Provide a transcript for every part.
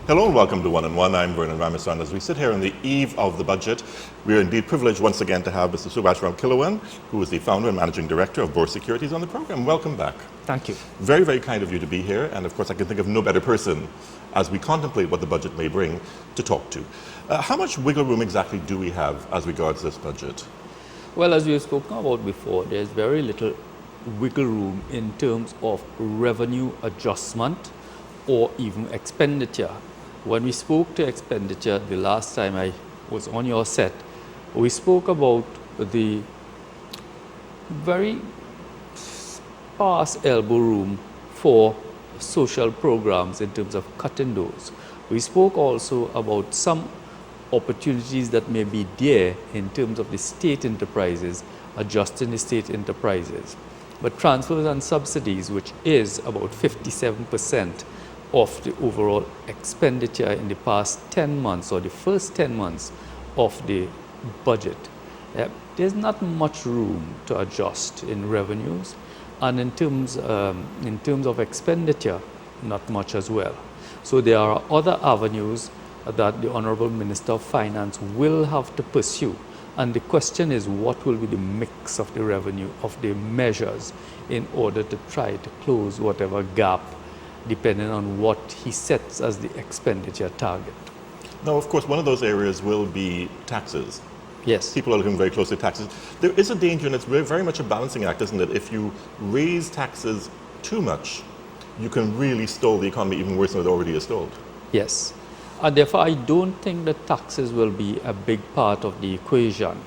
Hello and welcome to One on One. I'm Vernon Ramasan. As we sit here on the eve of the budget, we are indeed privileged once again to have Mr. Subhas Ramkhelawan, who is the founder and managing director of Bourse Securities, on the program. Welcome back. Thank you. Very, very kind of you to be here. And of course, I can think of no better person as we contemplate what the budget may bring to talk to. How much wiggle room exactly do we have as regards this budget? Well, as we have spoken about before, there's very little wiggle room in terms of revenue adjustment or even expenditure. When we spoke to expenditure the last time I was on your set, we spoke about the very sparse elbow room for social programs in terms of cutting those. We spoke also about some opportunities that may be there in terms of the state enterprises, adjusting the state enterprises. But transfers and subsidies, which is about 57% of the overall expenditure in the past 10 months or the first 10 months of the budget, there's not much room to adjust in revenues, and in terms of expenditure, not much as well. So there are other avenues that the Honorable Minister of Finance will have to pursue, and the question is what will be the mix of the revenue of the measures in order to try to close whatever gap depending on what he sets as the expenditure target. Now, of course, one of those areas will be taxes. Yes. People are looking very closely at taxes. There is a danger, and it's very much a balancing act, isn't it? If you raise taxes too much, you can really stall the economy even worse than it already is stalled. Yes. And therefore, I don't think that taxes will be a big part of the equation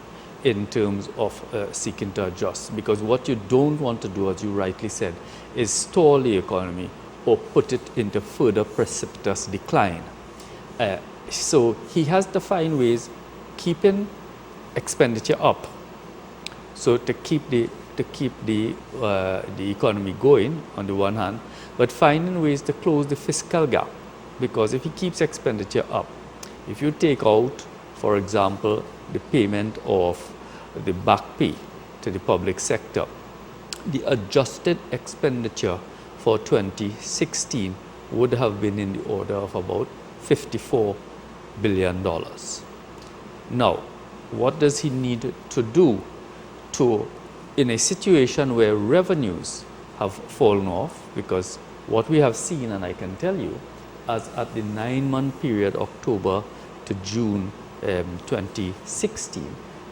in terms of seeking to adjust. Because what you don't want to do, as you rightly said, is stall the economy or put it into further precipitous decline. So he has to find ways keeping expenditure up, so to keep the economy going on the one hand, but finding ways to close the fiscal gap. Because if he keeps expenditure up, if you take out, for example, the payment of the back pay to the public sector, the adjusted expenditure for 2016 would have been in the order of about $54 billion. Now, what does he need to do to, in a situation where revenues have fallen off? Because what we have seen, and I can tell you, as at the 9-month period, October to June 2016,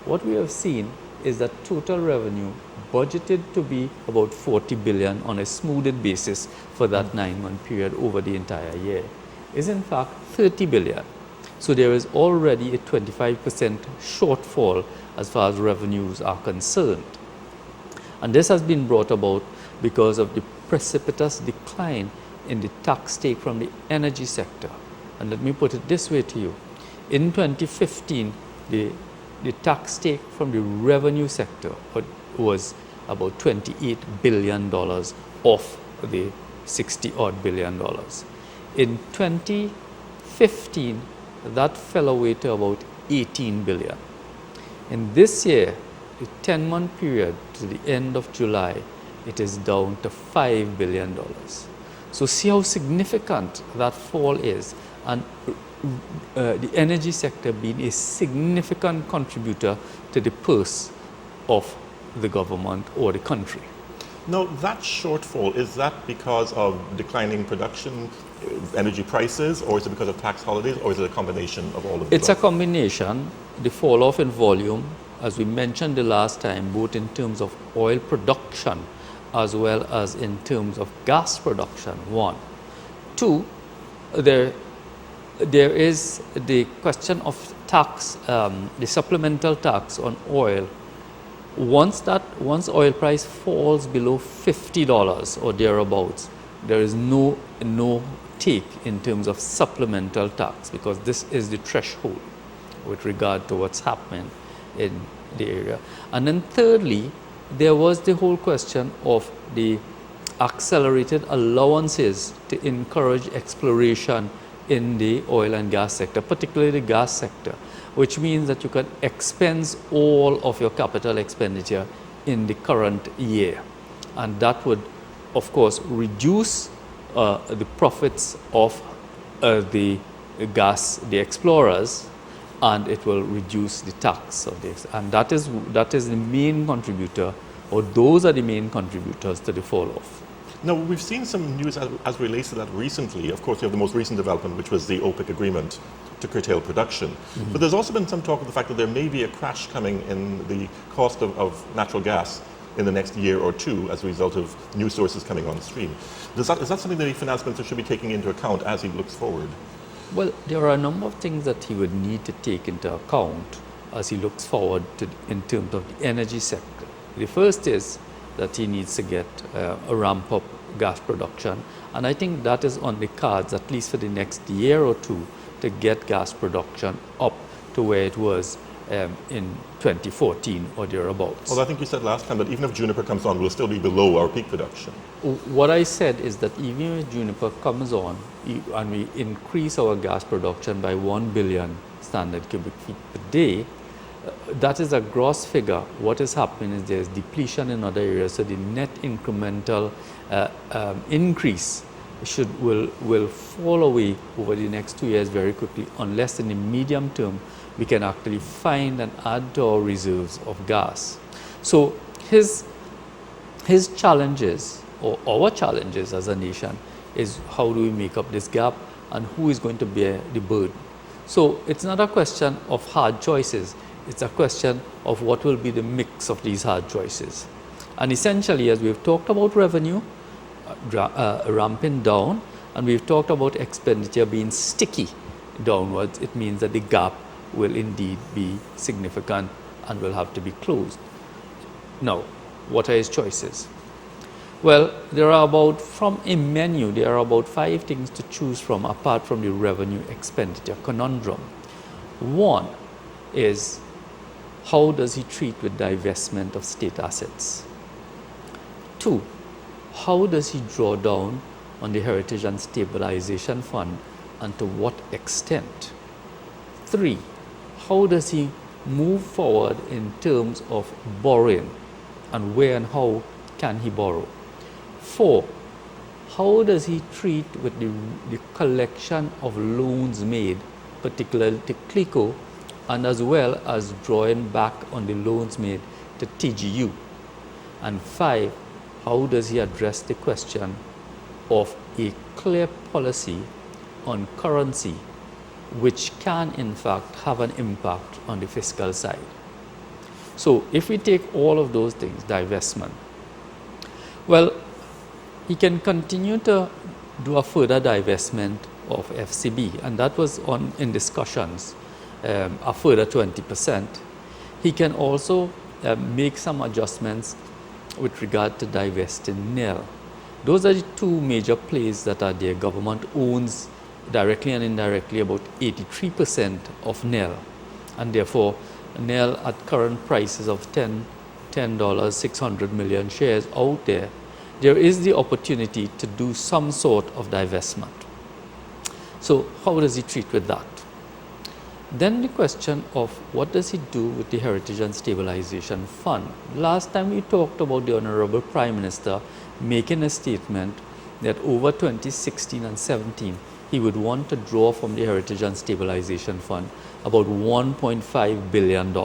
what we have seen is that total revenue budgeted to be about 40 billion on a smoothed basis for that 9-month period over the entire year is in fact 30 billion. So there is already a 25% shortfall as far as revenues are concerned. And this has been brought about because of the precipitous decline in the tax take from the energy sector. And let me put it this way to you. In 2015, the tax take from the revenue sector was about $28 billion of the $60-odd billion. In 2015, that fell away to about 18 billion. In this year, the 10-month period to the end of July, it is down to $5 billion. So see how significant that fall is, and the energy sector being a significant contributor to the purse of the government or the country. Now, that shortfall, is that because of declining production, energy prices, or is it because of tax holidays, or is it a combination of all of them? It's a combination. The fall off in volume, as we mentioned the last time, both in terms of oil production as well as in terms of gas production, one. Two, there is the question of tax, the supplemental tax on oil. Once oil price falls below $50 or thereabouts, there is no take in terms of supplemental tax, because this is the threshold with regard to what's happening in the area. And then thirdly, there was the whole question of the accelerated allowances to encourage exploration in the oil and gas sector, particularly the gas sector, which means that you can expense all of your capital expenditure in the current year. And that would, of course, reduce the profits of the gas, the explorers, and it will reduce the tax of this. And that is the main contributor, or those are the main contributors to the fall off. Now, we've seen some news as relates to that recently. Of course, we have the most recent development, which was the OPEC agreement to curtail production. But there's also been some talk of the fact that there may be a crash coming in the cost of natural gas in the next year or two as a result of new sources coming on stream. Is that something that the finance minister should be taking into account as he looks forward? Well, there are a number of things that he would need to take into account as he looks forward to, in terms of the energy sector. The first is that he needs to get a ramp up gas production, and I think that is on the cards at least for the next year or two, to get gas production up to where it was in 2014 or thereabouts. Well, I think you said last time that even if Juniper comes on, we'll still be below our peak production. What I said is that even if Juniper comes on and we increase our gas production by 1 billion standard cubic feet per day, that is a gross figure. What is happening is there's depletion in other areas, so the net incremental increase will fall away over the next 2 years very quickly, unless in the medium term we can actually find and add to our reserves of gas. So his challenges, or our challenges as a nation, is how do we make up this gap and who is going to bear the burden. So it's not a question of hard choices, it's a question of what will be the mix of these hard choices. And essentially, as we've talked about revenue ramping down, and we've talked about expenditure being sticky downwards, it means that the gap will indeed be significant and will have to be closed. Now, what are his choices? Well, there are from a menu, there are about 5 things to choose from apart from the revenue expenditure conundrum. One is, how does he treat with divestment of state assets? 2, how does he draw down on the Heritage and Stabilization Fund, and to what extent? 3, how does he move forward in terms of borrowing, and where and how can he borrow? 4, how does he treat with the collection of loans made, particularly to CLICO, and as well as drawing back on the loans made to TGU? And 5, how does he address the question of a clear policy on currency, which can in fact have an impact on the fiscal side? So if we take all of those things, divestment, well, he can continue to do a further divestment of FCB, and that was in discussions, a further 20%. He can also make some adjustments with regard to divesting NEL. Those are the 2 major plays that are there. Government owns directly and indirectly about 83% of NEL, and therefore NEL at current prices of $10, 600 million shares out there, there is the opportunity to do some sort of divestment. So how does he treat with that? Then the question of what does he do with the Heritage and Stabilization Fund. Last time we talked about the Honorable Prime Minister making a statement that over 2016 and 17 he would want to draw from the Heritage and Stabilization Fund about $1.5 billion.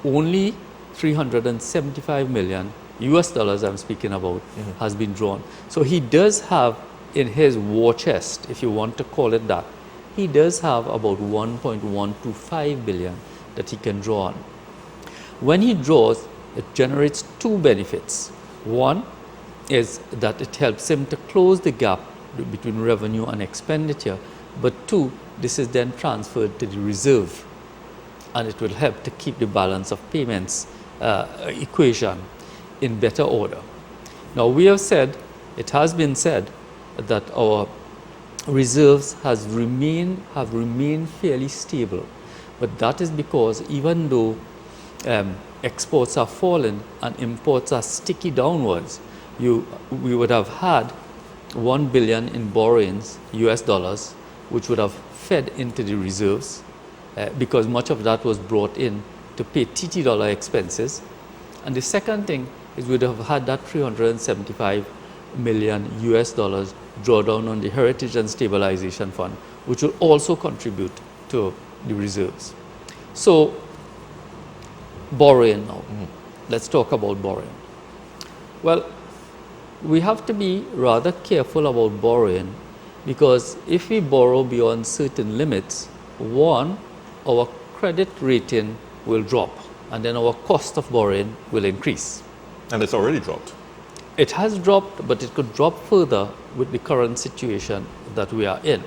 Only $375 million US dollars I'm speaking about has been drawn. So he does have in his war chest, if you want to call it that, he does have about 1.125 billion that he can draw on. When he draws, it generates 2 benefits. One is that it helps him to close the gap between revenue and expenditure, but 2, this is then transferred to the reserve, and it will help to keep the balance of payments equation in better order. Now we have said, it has been said that our reserves have remained fairly stable, but that is because even though exports are falling and imports are sticky downwards, we would have had 1 billion in borrowings, US dollars, which would have fed into the reserves because much of that was brought in to pay TT dollar expenses. And the second thing is we would have had that $375 million US dollars drawdown on the Heritage and Stabilization Fund, which will also contribute to the reserves. So, borrowing now. Let's talk about borrowing. Well, we have to be rather careful about borrowing, because if we borrow beyond certain limits, one, our credit rating will drop, and then our cost of borrowing will increase. And it's already dropped. It has dropped, but it could drop further with the current situation that we are in.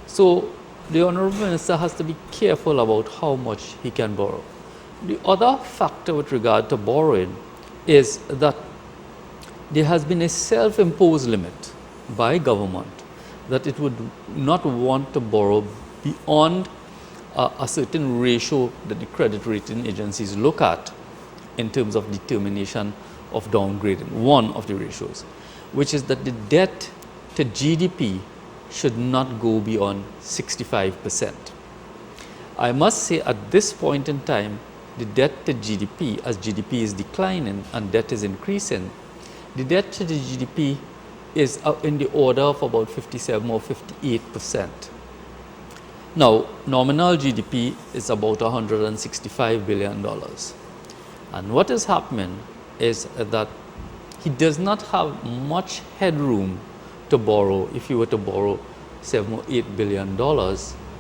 So the Honourable Minister has to be careful about how much he can borrow. The other factor with regard to borrowing is that there has been a self-imposed limit by government that it would not want to borrow beyond a certain ratio that the credit rating agencies look at in terms of determination of downgrading, one of the ratios, which is that the debt to GDP should not go beyond 65%. I must say at this point in time, the debt to GDP, as GDP is declining and debt is increasing, the debt to the GDP is in the order of about 57 or 58%. Now, nominal GDP is about $165 billion. And what is happening is that he does not have much headroom to borrow. If you were to borrow $7 or $8 billion,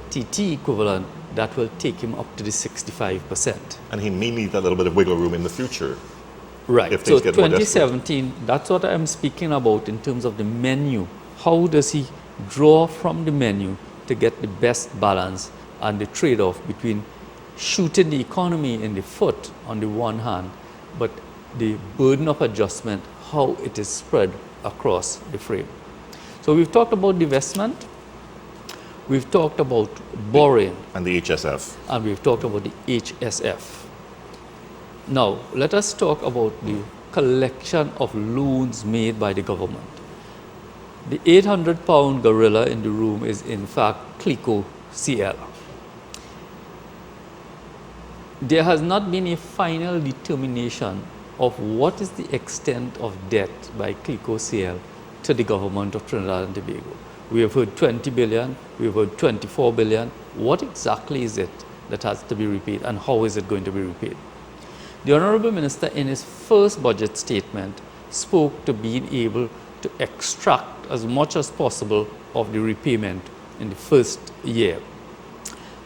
TT equivalent, that will take him up to the 65%. And he may need that little bit of wiggle room in the future. Right. If So things get more 2017, that's what I'm speaking about in terms of the menu. How does he draw from the menu to get the best balance and the trade-off between shooting the economy in the foot on the one hand, but the burden of adjustment, how it is spread across the frame. So we've talked about divestment, we've talked about borrowing, And the HSF. and we've talked about the HSF. Now, let us talk about the collection of loans made by the government. The 800-pound gorilla in the room is in fact CLICO CL. There has not been a final determination of what is the extent of debt by CLICO CL to the government of Trinidad and Tobago. We have heard 20 billion, we have heard 24 billion. What exactly is it that has to be repaid, and how is it going to be repaid? The Honourable Minister in his first budget statement spoke to being able to extract as much as possible of the repayment in the first year.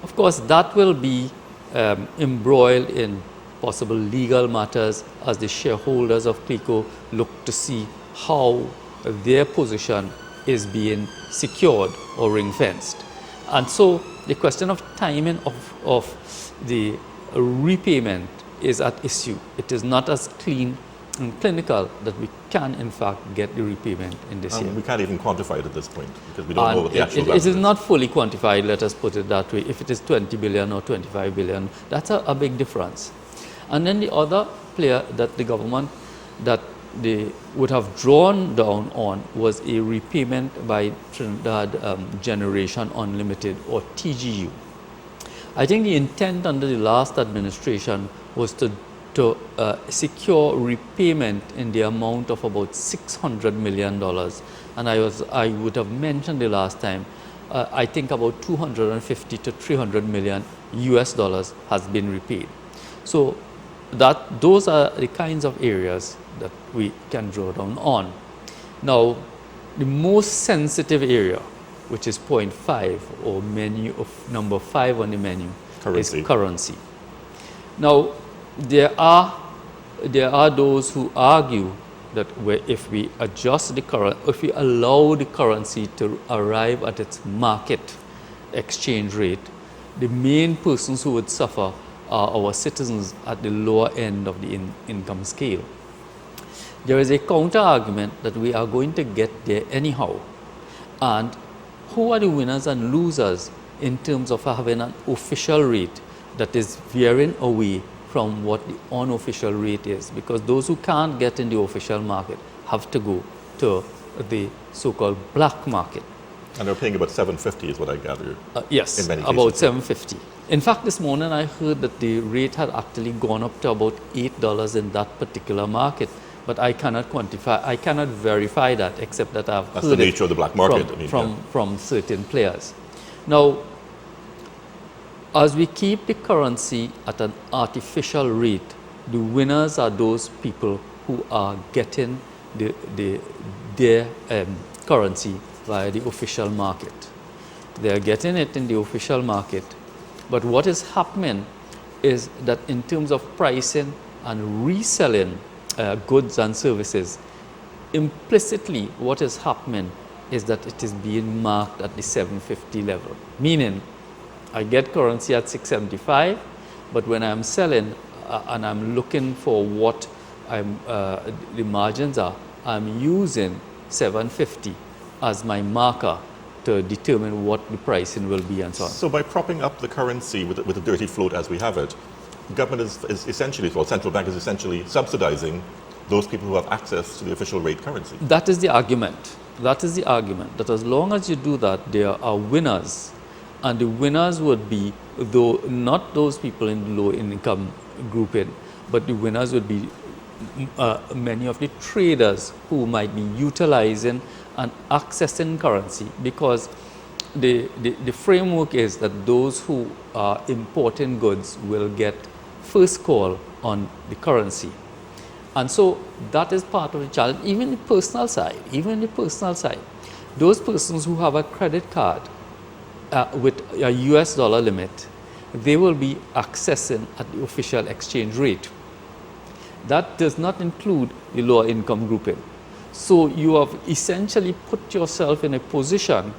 Of course, that will be embroiled in possible legal matters as the shareholders of CLICO look to see how their position is being secured or ring-fenced. And so the question of timing of the repayment is at issue. It is not as clean and clinical that we can in fact get the repayment in this year. We can't even quantify it at this point because we don't know what the actual It balance is not fully quantified, let us put it that way. If it is 20 billion or 25 billion, that's a big difference. And then the other player that the government that they would have drawn down on was a repayment by Trinidad Generation Unlimited, or TGU. I think the intent under the last administration was to secure repayment in the amount of about $600 million. And I would have mentioned the last time, I think about 250 to 300 million US dollars has been repaid. So those are the kinds of areas that we can draw down on. Now, the most sensitive area, which is point 5 or menu of number 5 on the menu, Currency. is currency. Now, there are those who argue that if we adjust if we allow the currency to arrive at its market exchange rate, the main persons who would suffer are our citizens at the lower end of the income scale. There is a counter argument that we are going to get there anyhow. And who are the winners and losers in terms of having an official rate that is veering away from what the unofficial rate is? Because those who can't get in the official market have to go to the so-called black market. And they're paying about $7.50 is what I gather. Yes, in many about cases. $7.50. In fact, this morning I heard that the rate had actually gone up to about $8 in that particular market, but I cannot quantify, I cannot verify that except that I've That's heard the it nature of the black market. from certain players. Now, as we keep the currency at an artificial rate, the winners are those people who are getting their currency via the official market. They are getting it in the official market, but what is happening is that in terms of pricing and reselling goods and services, implicitly what is happening is that it is being marked at the 750 level, meaning I get currency at 675, but when I'm selling and I'm looking for what the margins are, I'm using 750 as my marker to determine what the pricing will be and so on. So by propping up the currency with a dirty float as we have it, the government is essentially, well, central bank is essentially subsidizing those people who have access to the official rate currency. That is the argument. That is the argument, that as long as you do that, there are winners. And the winners would be, though not those people in the low income grouping, but the winners would be many of the traders who might be utilizing and accessing currency, because the framework is that those who are importing goods will get first call on the currency. And so that is part of the challenge. Even the personal side, those persons who have a credit card with a US dollar limit, they will be accessing at the official exchange rate. That does not include the lower income grouping. So you have essentially put yourself in a position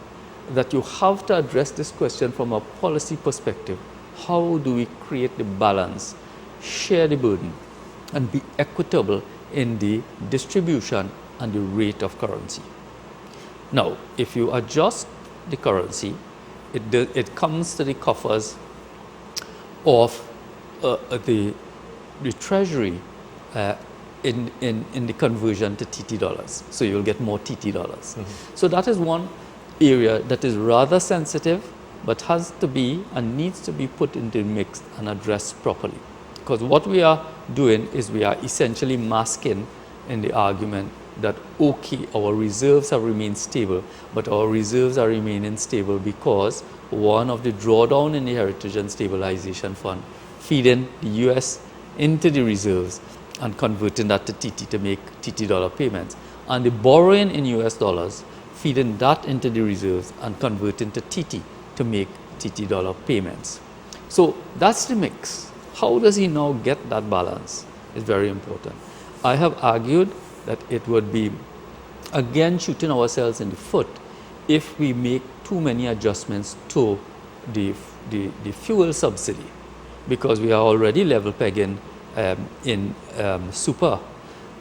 that you have to address this question from a policy perspective. How do we create the balance, share the burden, and be equitable in the distribution and the rate of currency? Now, if you adjust the currency, it comes to the coffers of the treasury in the conversion to TT dollars. So you'll get more TT dollars. Mm-hmm. So that is one area that is rather sensitive, but has to be and needs to be put into the mix and addressed properly. Because what we are doing is we are essentially masking in the argument that, okay, our reserves have remained stable, but our reserves are remaining stable because one of the drawdown in the Heritage and Stabilization Fund, feeding the US into the reserves and converting that to TT to make TT dollar payments, and the borrowing in US dollars, feeding that into the reserves and converting to TT to make TT dollar payments. So that's the mix. How does he now get that balance is very important. I have argued that it would be, again, shooting ourselves in the foot if we make too many adjustments to the fuel subsidy, because we are already level pegging in super,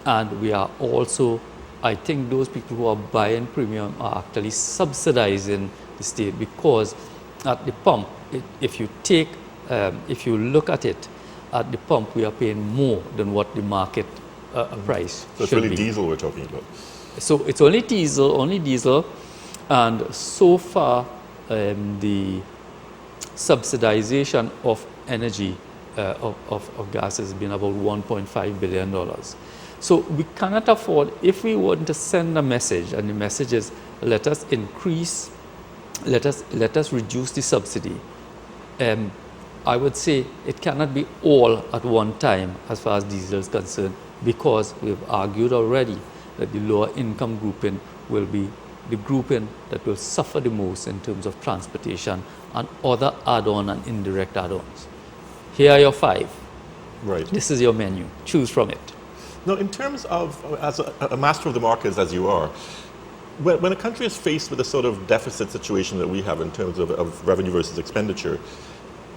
and we are also, I think those people who are buying premium are actually subsidizing the state, because at the pump, if you look at it, at the pump we are paying more than what the market price So it's really diesel we're talking about. So it's only diesel, and so far the subsidization of energy of gas has been about $1.5 billion. So we cannot afford, if we want to send a message, and the message is let us increase, let us reduce the subsidy, I would say it cannot be all at one time as far as diesel is concerned, because we've argued already that the lower income grouping will be the grouping that will suffer the most in terms of transportation and other add-on and indirect add-ons. Here are your 5. Right. This is your menu. Choose from it. Now, in terms of, as a master of the markets as you are, when a country is faced with a sort of deficit situation that we have in terms of revenue versus expenditure,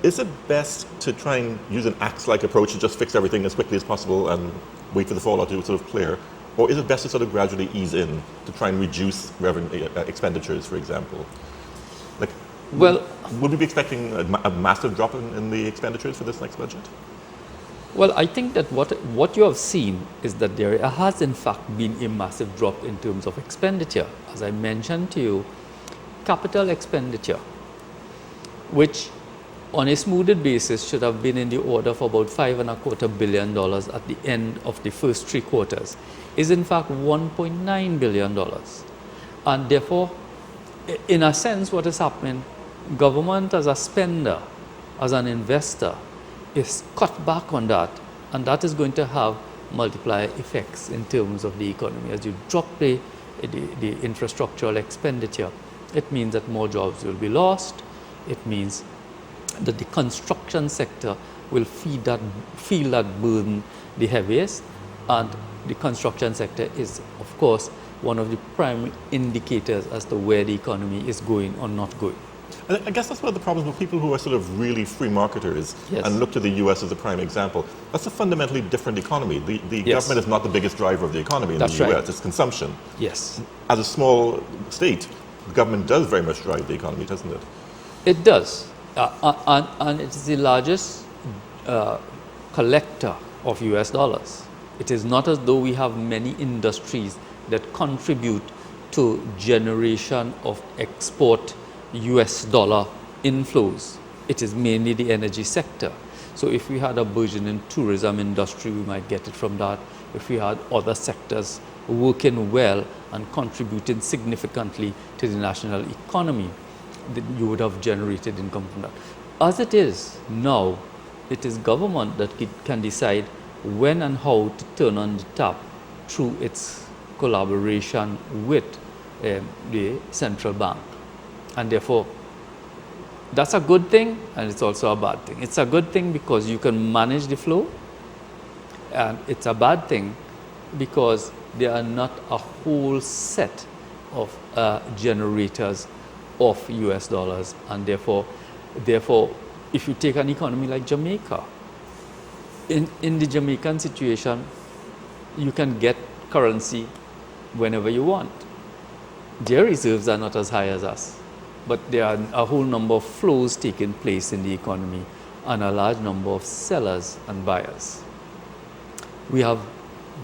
is it best to try and use an axe-like approach to just fix everything as quickly as possible and wait for the fallout to sort of clear? Or is it best to sort of gradually ease in to try and reduce revenue expenditures, for example? Like, well, would we be expecting a massive drop in the expenditures for this next budget? Well, I think that what you have seen is that there has in fact been a massive drop in terms of expenditure. As I mentioned to you, capital expenditure, which on a smoothed basis, should have been in the order of about $5.25 billion at the end of the first 3 quarters, is in fact $1.9 billion. And therefore, in a sense, what is happening, government as a spender, as an investor, is cut back on that, and that is going to have multiplier effects in terms of the economy. As you drop the infrastructural expenditure, it means that more jobs will be lost. It means that the construction sector will feel that burden the heaviest, and the construction sector is, of course, one of the primary indicators as to where the economy is going or not going. And I guess that's one of the problems with people who are sort of really free marketers and look to the US as a prime example. That's a fundamentally different economy. The government is not the biggest driver of the economy in the US, it's consumption. Yes. As a small state, the government does very much drive the economy, doesn't it? It does. And it's the largest collector of US dollars. It is not as though we have many industries that contribute to generation of export US dollar inflows. It is mainly the energy sector. So if we had a burgeoning tourism industry, we might get it from that. If we had other sectors working well and contributing significantly to the national economy, then you would have generated income from that. As it is now, it is government that can decide when and how to turn on the tap through its collaboration with the central bank. And therefore, that's a good thing, and it's also a bad thing. It's a good thing because you can manage the flow, and it's a bad thing because there are not a whole set of generators of US dollars, and therefore, if you take an economy like Jamaica, in the Jamaican situation, you can get currency whenever you want. Their reserves are not as high as us, but there are a whole number of flows taking place in the economy and a large number of sellers and buyers. We have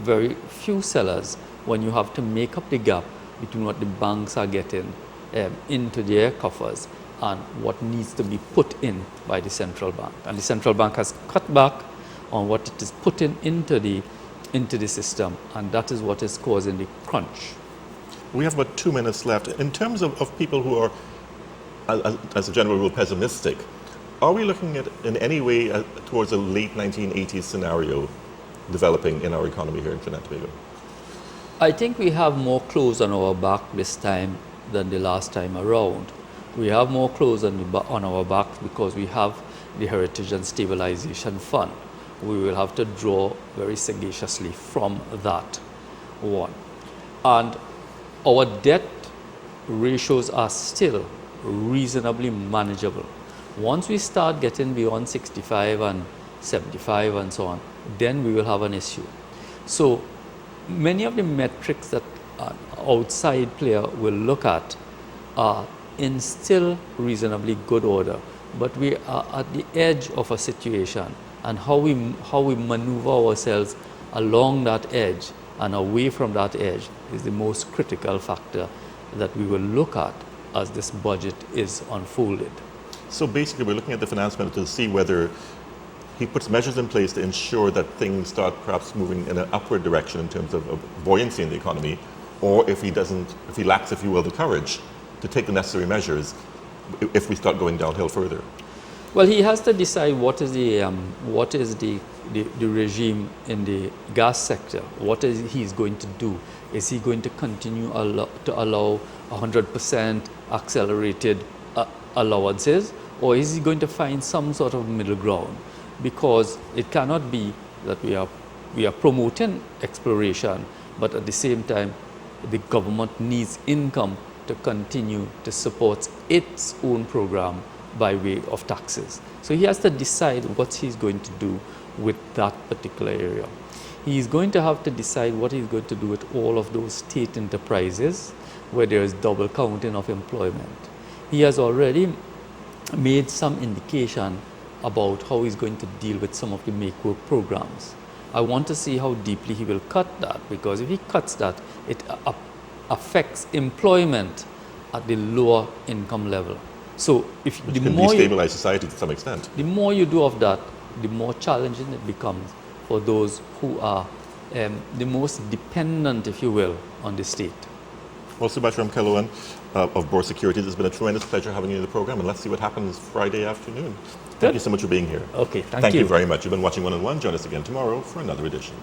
very few sellers when you have to make up the gap between what the banks are getting into their coffers and what needs to be put in by the central bank. And the central bank has cut back on what it is putting into the system, and that is what is causing the crunch. We have about 2 minutes left. In terms of people who are, as a general rule, pessimistic, are we looking at in any way towards a late 1980s scenario developing in our economy here in Trinidad and Tobago? I think we have more clothes on our back this time than the last time around. We have more clothes on our back because we have the Heritage and Stabilization Fund. We will have to draw very sagaciously from that one. And our debt ratios are still reasonably manageable. Once we start getting beyond 65 and 75 and so on, then we will have an issue. So many of the metrics that an outside player will look at are in still reasonably good order, but we are at the edge of a situation, and how we maneuver ourselves along that edge and away from that edge is the most critical factor that we will look at as this budget is unfolded. So basically we're looking at the finance minister to see whether he puts measures in place to ensure that things start perhaps moving in an upward direction in terms of buoyancy in the economy, or if he lacks, if you will, the courage to take the necessary measures if we start going downhill further. Well, he has to decide what is the regime in the gas sector. What is he's going to do? Is he going to continue to allow 100% accelerated allowances, or is he going to find some sort of middle ground? Because it cannot be that we are promoting exploration, but at the same time, the government needs income to continue to support its own program by way of taxes. So he has to decide what he's going to do with that particular area. He's going to have to decide what he's going to do with all of those state enterprises where there is double counting of employment. He has already made some indication about how he's going to deal with some of the make work programs. I want to see how deeply he will cut that, because if he cuts that, it affects employment at the lower income level. So if Which the can more you, destabilize society to some extent. the more you do of that, the more challenging it becomes for those who are the most dependent, if you will, on the state. Well, Subhas Ramkhelawan of Bourse Securities, it's been a tremendous pleasure having you in the program, and let's see what happens Friday afternoon. Thank Good. you so much for being here. Okay, Thank you very much. You've been watching One on One. Join us again tomorrow for another edition.